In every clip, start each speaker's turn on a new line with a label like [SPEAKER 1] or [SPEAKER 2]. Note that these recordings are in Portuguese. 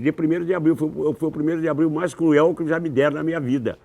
[SPEAKER 1] dia 1º de abril, foi o 1º de abril mais cruel que já me deram na minha vida.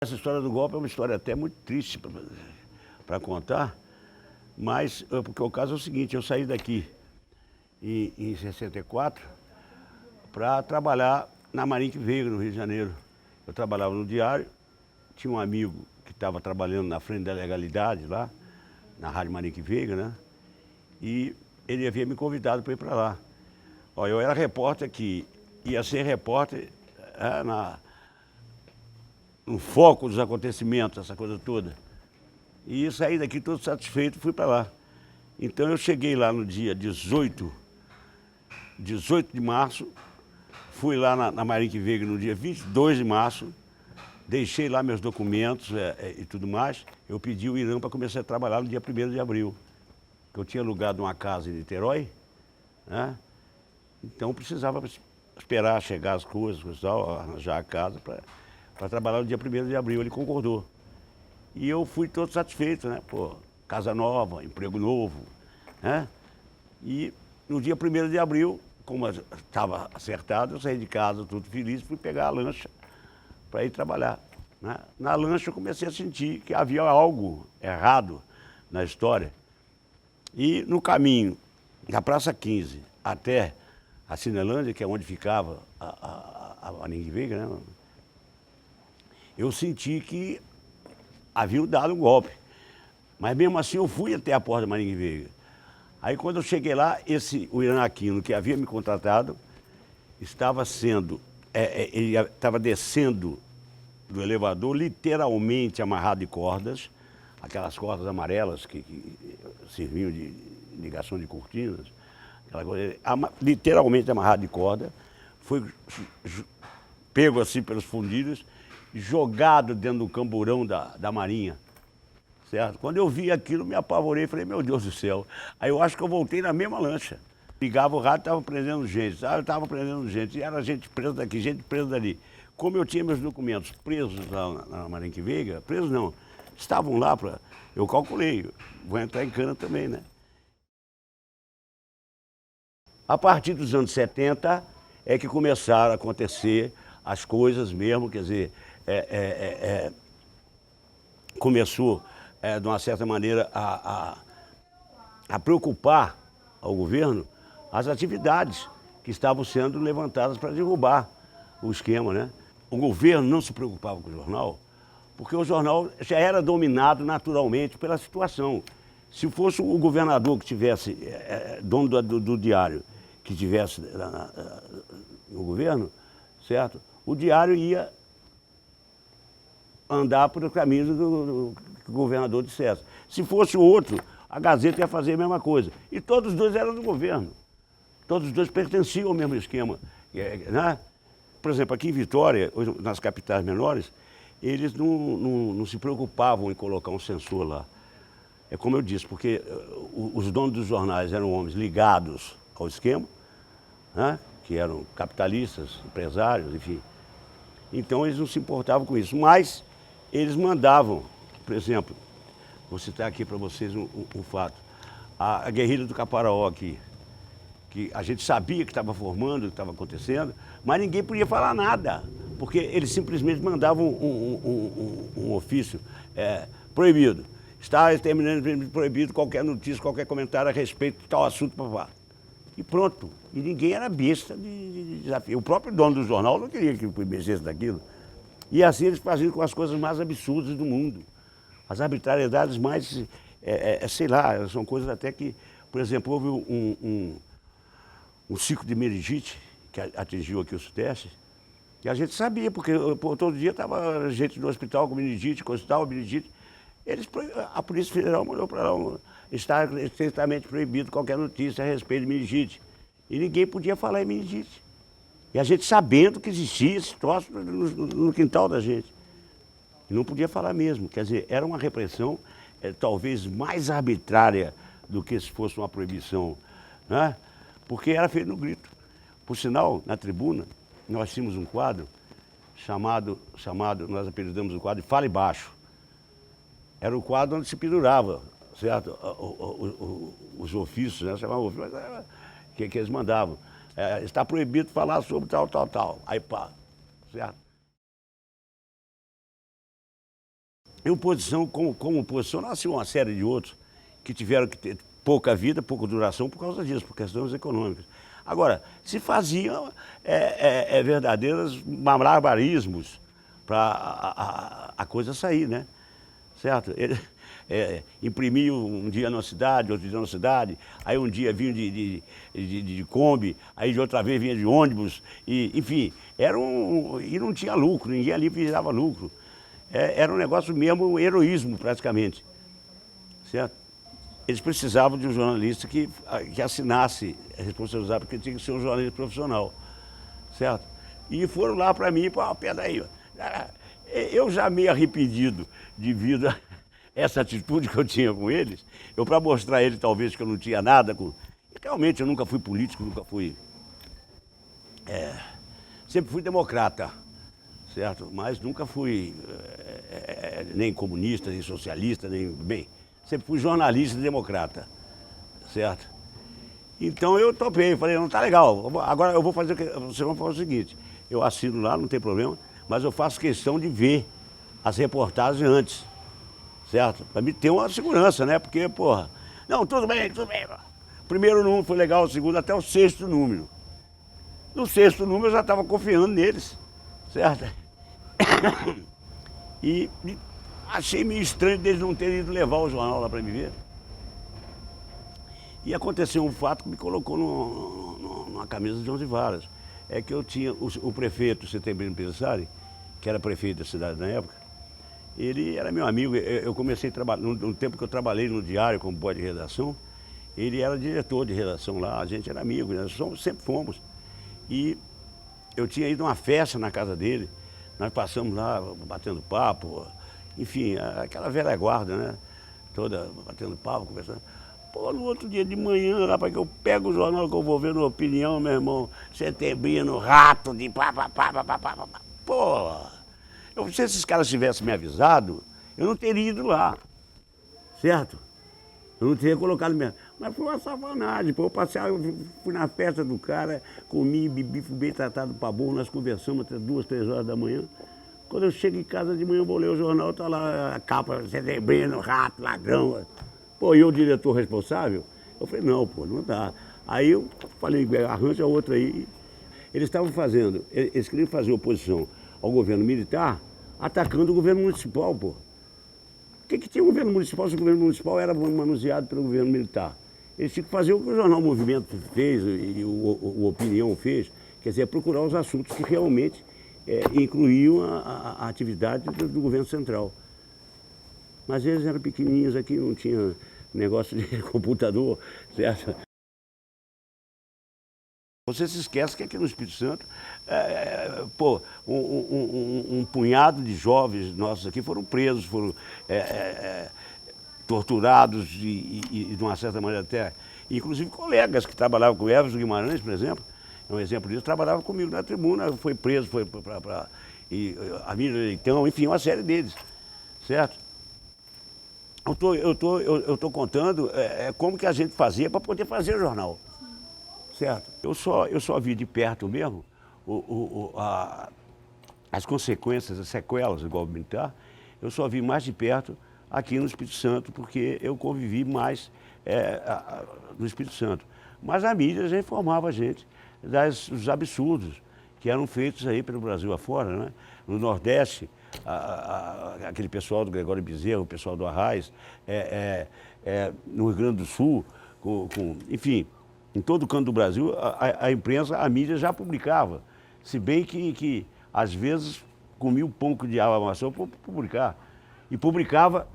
[SPEAKER 1] Essa história do golpe é uma história até muito triste para contar, mas porque o caso é o seguinte, eu saí daqui em 64 para trabalhar na Marinic Veiga, no Rio de Janeiro. Eu trabalhava no diário, tinha um amigo que estava trabalhando na frente da legalidade lá, na Rádio Marinic Veiga, né? E ele havia me convidado para ir para lá. Ó, eu era repórter que ia ser repórter no foco dos acontecimentos, essa coisa toda. E saí daqui todo satisfeito, fui para lá. Então eu cheguei lá no dia 18 de março, fui lá na Marinic Veiga no dia 22 de março, deixei lá meus documentos e tudo mais. Eu pedi o Irã para começar a trabalhar no dia 1º de abril, que eu tinha alugado uma casa em Niterói, né? Então precisava esperar chegar as coisas, arranjar a casa para trabalhar no dia 1º de abril. Ele concordou. E eu fui todo satisfeito, né? Pô, casa nova, emprego novo, né? E no dia 1º de abril, como estava acertado, eu saí de casa tudo feliz, fui pegar a lancha para ir trabalhar, né? Na lancha eu comecei a sentir que havia algo errado na história. E no caminho da Praça 15 até a Cinelândia, que é onde ficava a Marinic Veiga, né? Eu senti que haviam dado um golpe. Mas mesmo assim eu fui até a porta da Marinic Veiga. Aí quando eu cheguei lá, o Irã Aquino, que havia me contratado, estava ele estava descendo do elevador, literalmente amarrado de cordas, aquelas cordas amarelas que serviam de ligação de cortinas, aquela coisa, literalmente amarrado de corda, foi pego assim pelos fundilhos, jogado dentro do camburão da Marinha, certo? Quando eu vi aquilo, me apavorei e falei, meu Deus do céu. Aí eu acho que eu voltei na mesma lancha. Ligava o rádio, estava prendendo gente, estava prendendo gente, e era gente presa daqui, gente presa dali. Como eu tinha meus documentos presos lá na Marinic Veiga, presos não, estavam lá para... Eu calculei, vou entrar em cana também, né? A partir dos anos 70 é que começaram a acontecer as coisas mesmo, quer dizer, começou, de uma certa maneira, a preocupar ao governo as atividades que estavam sendo levantadas para derrubar o esquema, né? O governo não se preocupava com o jornal, porque o jornal já era dominado naturalmente pela situação. Se fosse o governador que tivesse, dono do diário, que tivesse no governo, certo? O diário ia andar por caminhos que o governador dissesse. Se fosse outro, a Gazeta ia fazer a mesma coisa. E todos os dois eram do governo. Todos os dois pertenciam ao mesmo esquema, né? Por exemplo, aqui em Vitória, nas capitais menores, eles não se preocupavam em colocar um censor lá. É como eu disse, porque os donos dos jornais eram homens ligados ao esquema, né? Que eram capitalistas, empresários, enfim. Então eles não se importavam com isso, mas eles mandavam, por exemplo, vou citar aqui para vocês um fato, a guerrilha do Caparaó aqui, que a gente sabia que estava formando, que estava acontecendo, mas ninguém podia falar nada, porque eles simplesmente mandavam um ofício proibido. Está terminando proibido qualquer notícia, qualquer comentário a respeito de tal assunto, papá. E pronto. E ninguém era besta de desafio. O próprio dono do jornal não queria que mexesse daquilo. E assim eles faziam com as coisas mais absurdas do mundo. As arbitrariedades mais, sei lá, são coisas até que... Por exemplo, houve um ciclo de meningite que atingiu aqui o Sudeste, e a gente sabia, porque todo dia estava gente no hospital com meningite, coisa e tal, meningite. A Polícia Federal mandou para lá, está estritamente proibido qualquer notícia a respeito de meningite. E ninguém podia falar em meningite. E a gente sabendo que existia esse troço no quintal da gente. E não podia falar mesmo. Quer dizer, era uma repressão talvez mais arbitrária do que se fosse uma proibição, né? Porque era feito no grito. Por sinal, na tribuna, nós tínhamos um quadro chamado, nós apelidamos o quadro de Fale Baixo. Era o quadro onde se pendurava, certo? Os ofícios, né? Chamavam ofícios, mas era que eles mandavam. Está proibido falar sobre tal, tal, tal. Aí pá, certo? E oposição, como oposição, nasceu uma série de outros que tiveram que ter pouca vida, pouca duração por causa disso, por questões econômicas. Agora, se faziam verdadeiros barbarismos para a coisa sair, né? Certo? Imprimiam um dia numa cidade, outro dia na cidade, aí um dia vinha de Kombi, aí de outra vez vinha de ônibus, e, enfim, e não tinha lucro, ninguém ali visava lucro. Era um negócio mesmo, um heroísmo praticamente, certo? Eles precisavam de um jornalista que assinasse a responsabilidade, porque tinha que ser um jornalista profissional, certo? E foram lá para mim, pô, peraí, eu já meio arrependido devido a essa atitude que eu tinha com eles, para mostrar a eles talvez que eu não tinha nada com... Realmente eu nunca fui político, nunca fui... sempre fui democrata, certo? Mas nunca fui nem comunista, nem socialista, nem... Bem, sempre fui jornalista e democrata, certo? Então eu topei, falei, não tá legal, agora eu vou fazer, vocês vão fazer o seguinte, eu assino lá, não tem problema, mas eu faço questão de ver as reportagens antes, certo? Para me ter uma segurança, né? Porque, porra, não, tudo bem, tudo bem. O primeiro número foi legal, o segundo até o sexto número. No sexto número eu já estava confiando neles, certo? E achei meio estranho deles não terem ido levar o jornal lá para me ver. E aconteceu um fato que me colocou numa camisa de 11 varas. É que eu tinha o prefeito Setembrino Pensari, que era prefeito da cidade na época, ele era meu amigo. Eu comecei a trabalhar, no tempo que eu trabalhei no Diário como boy de redação, ele era diretor de redação lá, a gente era amigo, nós sempre fomos. E eu tinha ido a uma festa na casa dele, nós passamos lá batendo papo, enfim, aquela velha guarda, né? Toda batendo papo, conversando. Pô, no outro dia de manhã, rapaz, que eu pego o jornal que eu vou ver no Opinião, meu irmão, Setembrino, rato de pá. Pô, se esses caras tivessem me avisado, eu não teria ido lá, certo? Eu não teria colocado mesmo. Mas foi uma safanagem, pô, eu fui na festa do cara, comi, bebi, fui bem tratado pra burro, nós conversamos até 2, 3 horas da manhã. Quando eu chego em casa de manhã, eu vou ler o jornal, tá lá a capa, Setembrino, rato, ladrão. Pô, e o diretor responsável? Eu falei, não, pô, não dá. Aí eu falei, arranja outra aí. Eles estavam fazendo, eles queriam fazer oposição ao governo militar, atacando o governo municipal, pô. O que tinha o governo municipal se o governo municipal era manuseado pelo governo militar? Eles tinham que fazer o que o jornal Movimento fez e o Opinião fez, quer dizer, procurar os assuntos que realmente incluíam a atividade do governo central. Mas eles eram pequenininhos aqui, não tinha negócio de computador, certo? Você se esquece que aqui no Espírito Santo, pô, um punhado de jovens nossos aqui foram presos, foram torturados e de uma certa maneira até, inclusive colegas que trabalhavam com o Everson Guimarães, por exemplo, é um exemplo disso, trabalhava comigo na tribuna, foi preso, foi para a Mira Leitão, enfim, uma série deles, certo? Eu tô contando como que a gente fazia para poder fazer o jornal, certo? Eu só vi de perto mesmo as consequências, as sequelas do golpe militar, eu só vi mais de perto aqui no Espírito Santo, porque eu convivi mais no Espírito Santo. Mas a mídia já informava a gente dos absurdos que eram feitos aí pelo Brasil afora, né? No Nordeste, aquele pessoal do Gregório Bezerra, o pessoal do Arraiz, no Rio Grande do Sul, enfim, em todo canto do Brasil, a imprensa, a mídia já publicava. Se bem que às vezes, comia um pouco de maçã para publicar. E publicava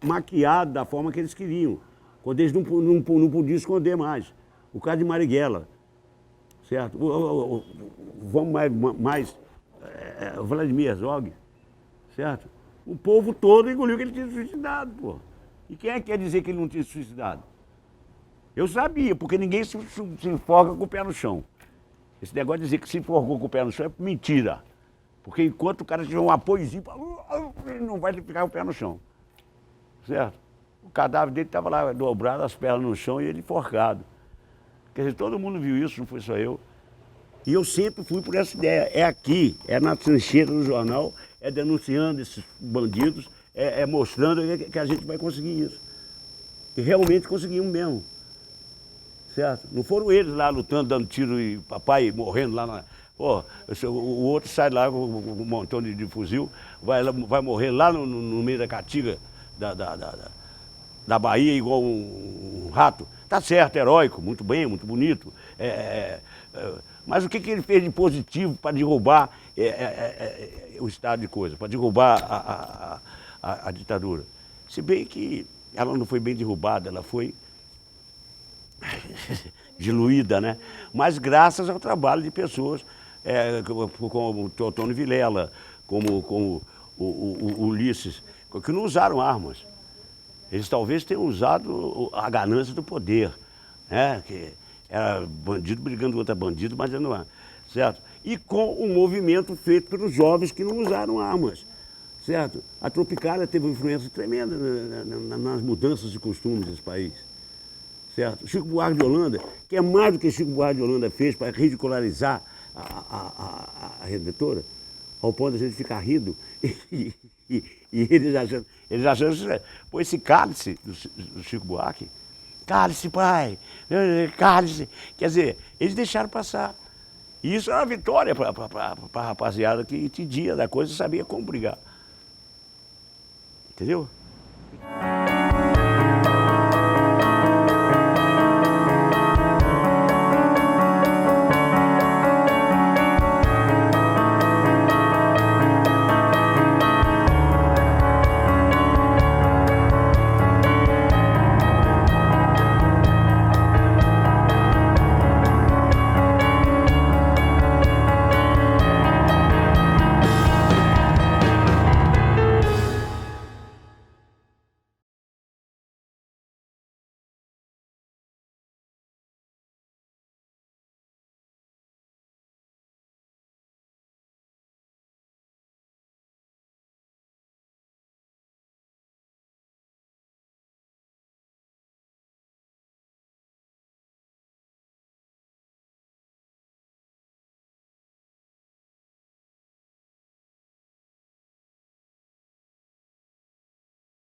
[SPEAKER 1] maquiado da forma que eles queriam, quando eles não podiam esconder mais. O caso de Marighella, certo? Vamos mais Vladimir Herzog, certo? O povo todo engoliu o que ele tinha suicidado, pô. E quem é que quer dizer que ele não tinha se suicidado? Eu sabia, porque ninguém se enforca com o pé no chão. Esse negócio de dizer que se enforcou com o pé no chão é mentira. Porque enquanto o cara tiver um apoiozinho, ele não vai ficar com o pé no chão. Certo? O cadáver dele estava lá dobrado, as pernas no chão e ele enforcado. Quer dizer, todo mundo viu isso, não foi só eu. E eu sempre fui por essa ideia. É aqui, é na trincheira do jornal, é denunciando esses bandidos, é mostrando que a gente vai conseguir isso. E realmente conseguimos mesmo. Certo? Não foram eles lá lutando, dando tiro e papai morrendo lá na... Pô, o outro sai lá com um montão de fuzil, vai morrer lá no meio da caatinga da Bahia igual um rato. Tá certo, heróico, muito bem, muito bonito. Mas o que ele fez de positivo para derrubar o estado de coisa, para derrubar a ditadura? Se bem que ela não foi bem derrubada, ela foi diluída, né? Mas graças ao trabalho de pessoas como o Teotônio Vilela, como o Ulisses, que não usaram armas. Eles talvez tenham usado a ganância do poder, né? Que era bandido brigando contra bandido, mas não é, certo? E com um movimento feito pelos jovens que não usaram armas, certo? A Tropicália teve uma influência tremenda nas mudanças de costumes desse país. Certo? Chico Buarque de Holanda, que é mais do que Chico Buarque de Holanda fez para ridicularizar a Redentora, ao ponto de a gente ficar rindo, e eles achando, pô, esse cálice do Chico Buarque, cálice, pai, cálice, quer dizer, eles deixaram passar. E isso é uma vitória para a rapaziada que entendia da coisa e sabia como brigar. Entendeu?